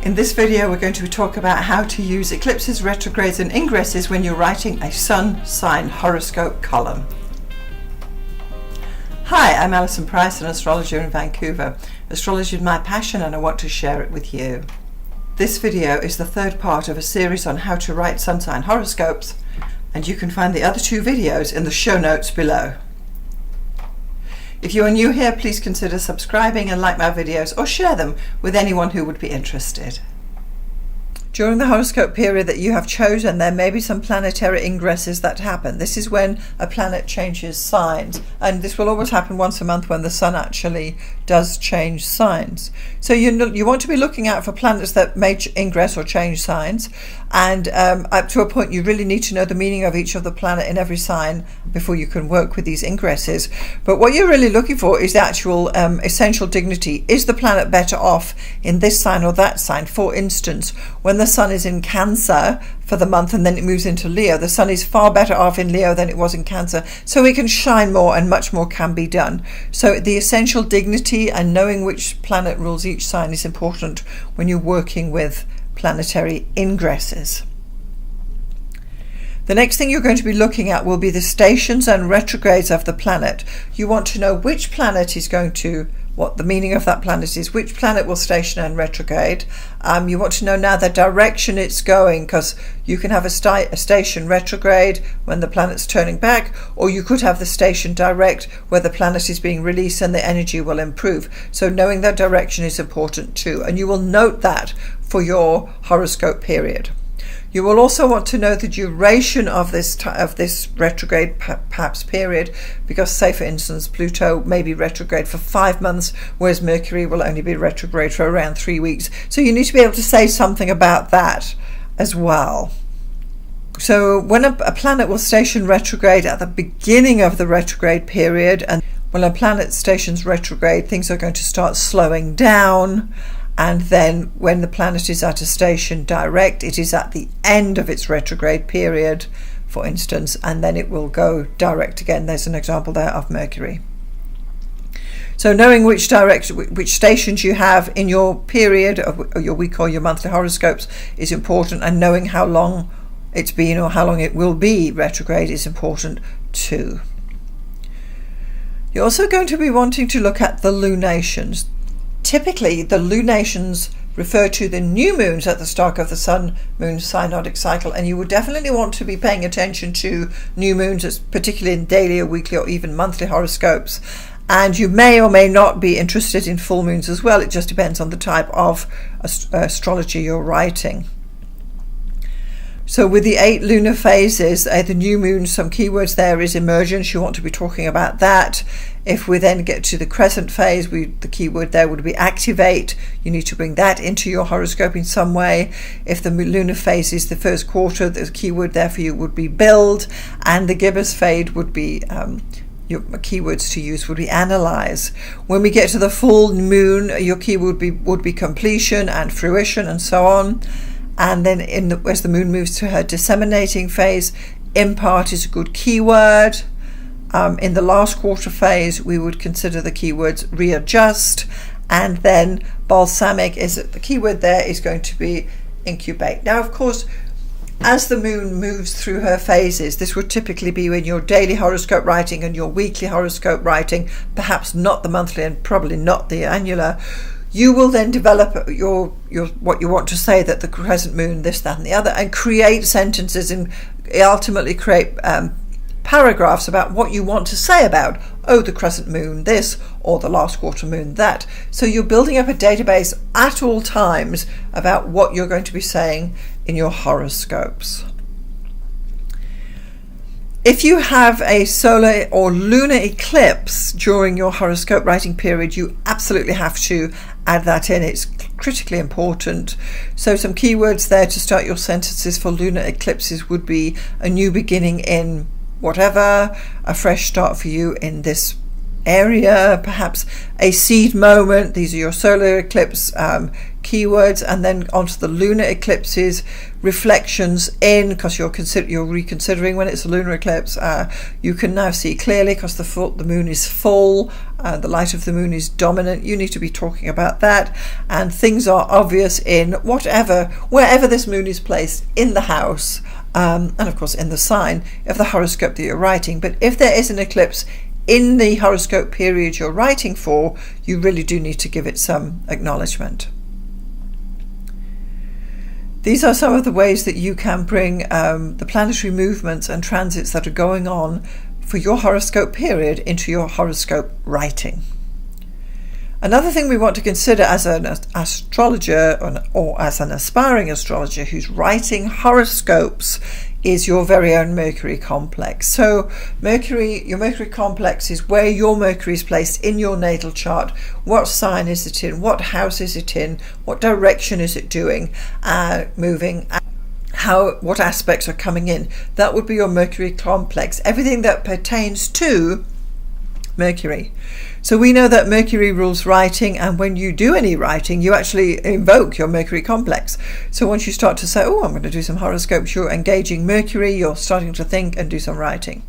In this video, we're going to talk about how to use eclipses, retrogrades and ingresses when you're writing a sun sign horoscope column. Hi, I'm Alison Price, an astrologer in Vancouver. Astrology is my passion and I want to share it with you. This video is the third part of a series on how to write sun sign horoscopes, and you can find the other two videos in the show notes below. If you are new here, please consider subscribing and like my videos or share them with anyone who would be interested. During the horoscope period that you have chosen, there may be some planetary ingresses that happen. This is when a planet changes signs, and this will always happen once a month when the sun actually does change signs. So you want to be looking out for planets that may ingress or change signs, and up to a point you really need to know the meaning of each of the planet in every sign before you can work with these ingresses. But what you're really looking for is the actual essential dignity. Is the planet better off in this sign or that sign? For instance, when the sun is in Cancer for the month and then it moves into Leo, the sun is far better off in Leo than it was in Cancer, so it can shine more and much more can be done. So the essential dignity and knowing which planet rules each sign is important when you're working with planetary ingresses. The next thing you're going to be looking at will be the stations and retrogrades of the planet. You want to know which planet is going to, what the meaning of that planet is, which planet will station and retrograde. You want to know now the direction it's going, because you can have a station retrograde when the planet's turning back, or you could have the station direct where the planet is being released and the energy will improve. So knowing that direction is important too, and you will note that for your horoscope period. You will also want to know the duration of this retrograde perhaps period, because say for instance Pluto may be retrograde for 5 months, whereas Mercury will only be retrograde for around 3 weeks. So you need to be able to say something about that as well. So when a planet will station retrograde at the beginning of the retrograde period, and when a planet stations retrograde, things are going to start slowing down. And then when the planet is at a station direct, it is at the end of its retrograde period, for instance, and then it will go direct again. There's an example there of Mercury. So knowing which stations you have in your period of your week or your monthly horoscopes is important, and knowing how long it's been or how long it will be retrograde is important too. You're also going to be wanting to look at the lunations. Typically, the lunations refer to the new moons at the start of the sun-moon synodic cycle, and you will definitely want to be paying attention to new moons, particularly in daily or weekly or even monthly horoscopes. And you may or may not be interested in full moons as well. It just depends on the type of astrology you're writing. So with the 8 lunar phases, the new moon, some keywords there is emergence. You want to be talking about that. If we then get to the crescent phase, the keyword there would be activate. You need to bring that into your horoscope in some way. If the lunar phase is the first quarter, the keyword there for you would be build. And the gibbous phase would be, your keywords to use would be analyze. When we get to the full moon, your keyword would be completion and fruition and so on. And then as the moon moves to her disseminating phase, impart is a good keyword. In the last quarter phase, we would consider the keywords readjust, and then balsamic is the keyword there is going to be incubate. Now, of course, as the moon moves through her phases, this would typically be in your daily horoscope writing and your weekly horoscope writing, perhaps not the monthly and probably not the annular. You will then develop your what you want to say, that the crescent moon, this, that and the other, and create sentences and ultimately create paragraphs about what you want to say about, the crescent moon this, or the last quarter moon that. So you're building up a database at all times about what you're going to be saying in your horoscopes. If you have a solar or lunar eclipse during your horoscope writing period, you absolutely have to add that in. It's critically important. So some keywords there to start your sentences for lunar eclipses would be a new beginning in whatever, a fresh start for you in this area, perhaps a seed moment. These are your solar eclipse keywords, and then onto the lunar eclipses, reflections in, because you're reconsidering when it's a lunar eclipse. You can now see clearly because the moon is full, the light of the moon is dominant. You need to be talking about that, and things are obvious in wherever this moon is placed in the house, and of course in the sign of the horoscope that you're writing. But if there is an eclipse in the horoscope period you're writing for, you really do need to give it some acknowledgement. These are some of the ways that you can bring the planetary movements and transits that are going on for your horoscope period into your horoscope writing. Another thing we want to consider as an astrologer or as an aspiring astrologer who's writing horoscopes is your very own Mercury complex. So your Mercury complex is where your Mercury is placed in your natal chart. What sign is it in? What house is it in? What direction is it doing, moving? What aspects are coming in? That would be your Mercury complex. Everything that pertains to Mercury. So we know that Mercury rules writing, and when you do any writing, you actually invoke your Mercury complex. So once you start to say, oh, I'm going to do some horoscopes, you're engaging Mercury, you're starting to think and do some writing.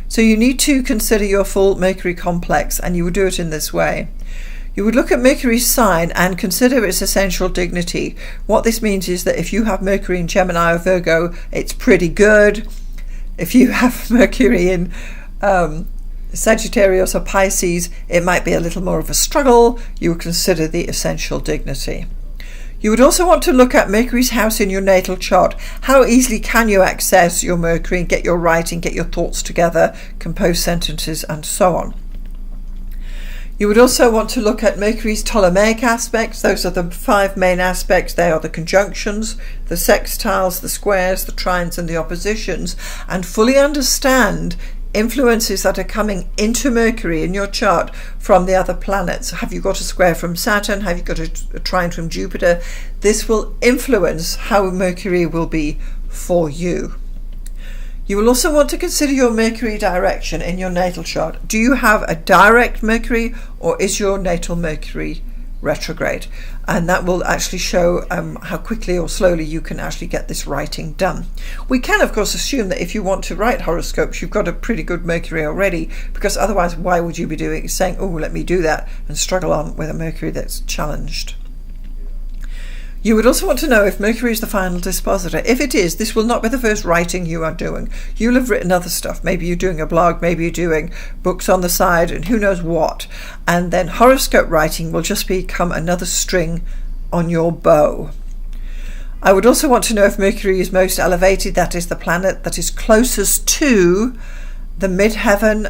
So you need to consider your full Mercury complex, and you would do it in this way. You would look at Mercury's sign and consider its essential dignity. What this means is that if you have Mercury in Gemini or Virgo, it's pretty good. If you have Mercury in Sagittarius or Pisces, it might be a little more of a struggle. You would consider the essential dignity. You would also want to look at Mercury's house in your natal chart. How easily can you access your Mercury and get your writing, get your thoughts together, compose sentences, and so on. You would also want to look at Mercury's Ptolemaic aspects. Those are the 5 main aspects. They are the conjunctions, the sextiles, the squares, the trines, and the oppositions, and fully understand influences that are coming into Mercury in your chart from the other planets. Have you got a square from Saturn? Have you got a trine from Jupiter? This will influence how Mercury will be for you. You will also want to consider your Mercury direction in your natal chart. Do you have a direct Mercury, or is your natal Mercury retrograde? And that will actually show how quickly or slowly you can actually get this writing done. We can of course assume that if you want to write horoscopes, you've got a pretty good Mercury already, because otherwise why would you be saying, oh, let me do that, and struggle on with a Mercury that's challenged. You would also want to know if Mercury is the final dispositor. If it is, this will not be the first writing you are doing. You'll have written other stuff. Maybe you're doing a blog, maybe you're doing books on the side, and who knows what. And then horoscope writing will just become another string on your bow. I would also want to know if Mercury is most elevated, that is the planet that is closest to the midheaven.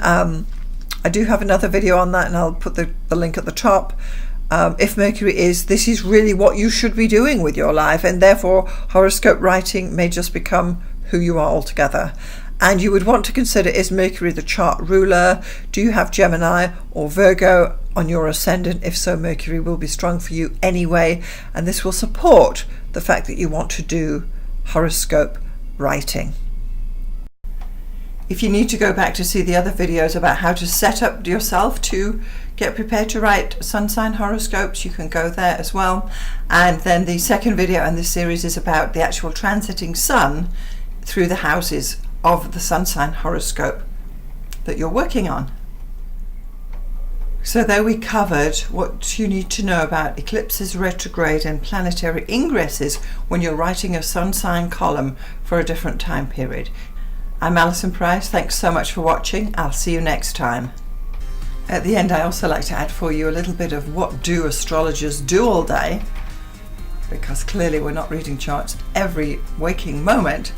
I do have another video on that, and I'll put the link at the top. If Mercury is, this is really what you should be doing with your life, and therefore horoscope writing may just become who you are altogether. And you would want to consider, is Mercury the chart ruler? Do you have Gemini or Virgo on your ascendant? If so, Mercury will be strong for you anyway, and this will support the fact that you want to do horoscope writing. If you need to go back to see the other videos about how to set up yourself to get prepared to write sun sign horoscopes, you can go there as well. And then the second video in this series is about the actual transiting sun through the houses of the sun sign horoscope that you're working on. So there we covered what you need to know about eclipses, retrograde, and planetary ingresses when you're writing a sun sign column for a different time period. I'm Alison Price. Thanks so much for watching. I'll see you next time. At the end, I also like to add for you a little bit of what do astrologers do all day, because clearly we're not reading charts every waking moment.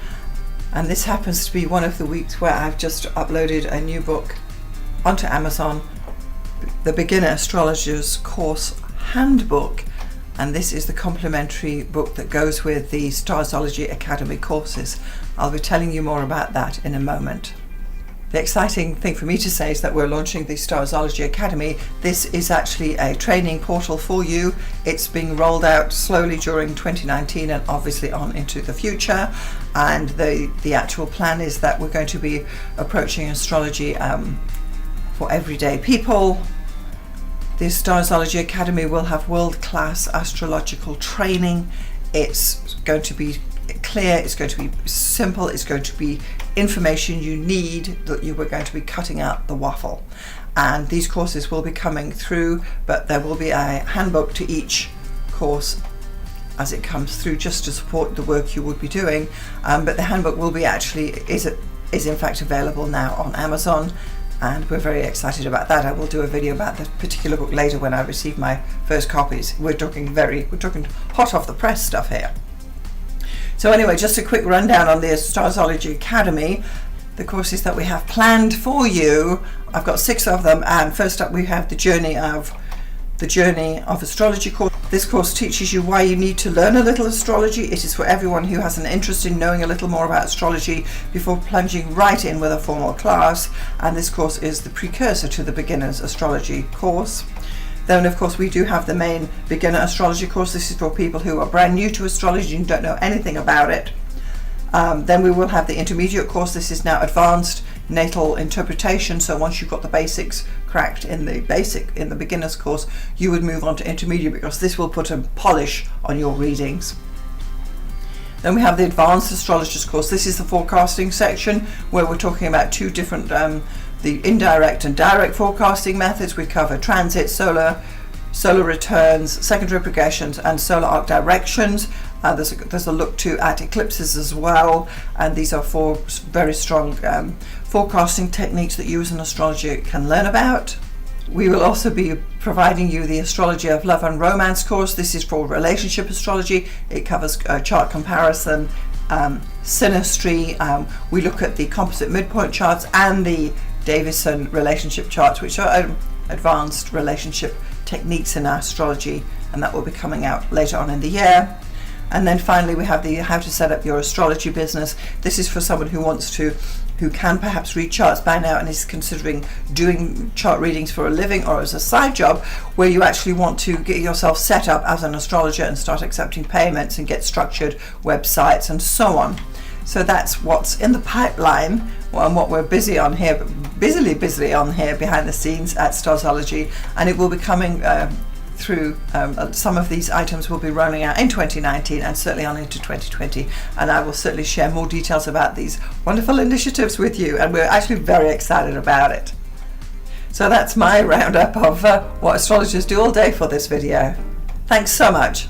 And this happens to be one of the weeks where I've just uploaded a new book onto Amazon, the Beginner Astrologer's Course Handbook. And this is the complimentary book that goes with the Starsology Academy courses. I'll be telling you more about that in a moment. The exciting thing for me to say is that we're launching the Starsology Academy. This is actually a training portal for you. It's being rolled out slowly during 2019 and obviously on into the future. And the actual plan is that we're going to be approaching astrology for everyday people. The Astrology Academy will have world-class astrological training. It's going to be clear, it's going to be simple, it's going to be information you need, that you were going to be cutting out the waffle. And these courses will be coming through, but there will be a handbook to each course as it comes through, just to support the work you would be doing. But the handbook will be is in fact available now on Amazon, and we're very excited about that. I will do a video about this particular book later when I receive my first copies. We're talking hot off the press stuff here. So anyway, just a quick rundown on the Astrology Academy, the courses that we have planned for you. I've got 6 of them, and first up we have the Journey of Astrology course. This course teaches you why you need to learn a little astrology. It is for everyone who has an interest in knowing a little more about astrology before plunging right in with a formal class, and this course is the precursor to the Beginner's Astrology course. Then of course we do have the main Beginner Astrology course. This is for people who are brand new to astrology and don't know anything about it. Then we will have the Intermediate course. This is now Advanced Natal Interpretation, so once you've got the basics cracked in the beginner's course, you would move on to Intermediate, because this will put a polish on your readings. Then we have the Advanced Astrologers course. This is the forecasting section, where we're talking about 2 different the indirect and direct forecasting methods. We cover transits, solar returns, secondary progressions, and solar arc directions. There's a look at eclipses as well, and these are 4 very strong forecasting techniques that you as an astrologer can learn about. We will also be providing you the Astrology of Love and Romance course. This is for relationship astrology. It covers chart comparison, synastry. We look at the composite midpoint charts and the Davison relationship charts, which are advanced relationship techniques in astrology, and that will be coming out later on in the year. And then finally we have the How to Set Up Your Astrology Business. This is for someone who can perhaps read charts by now and is considering doing chart readings for a living or as a side job, where you actually want to get yourself set up as an astrologer and start accepting payments and get structured websites and so on. So that's what's in the pipeline and what we're busy on here behind the scenes at Starzology, and it will be coming through. Some of these items will be rolling out in 2019 and certainly on into 2020, and I will certainly share more details about these wonderful initiatives with you, and we're actually very excited about it. So that's my roundup of what astrologers do all day for this video. Thanks so much.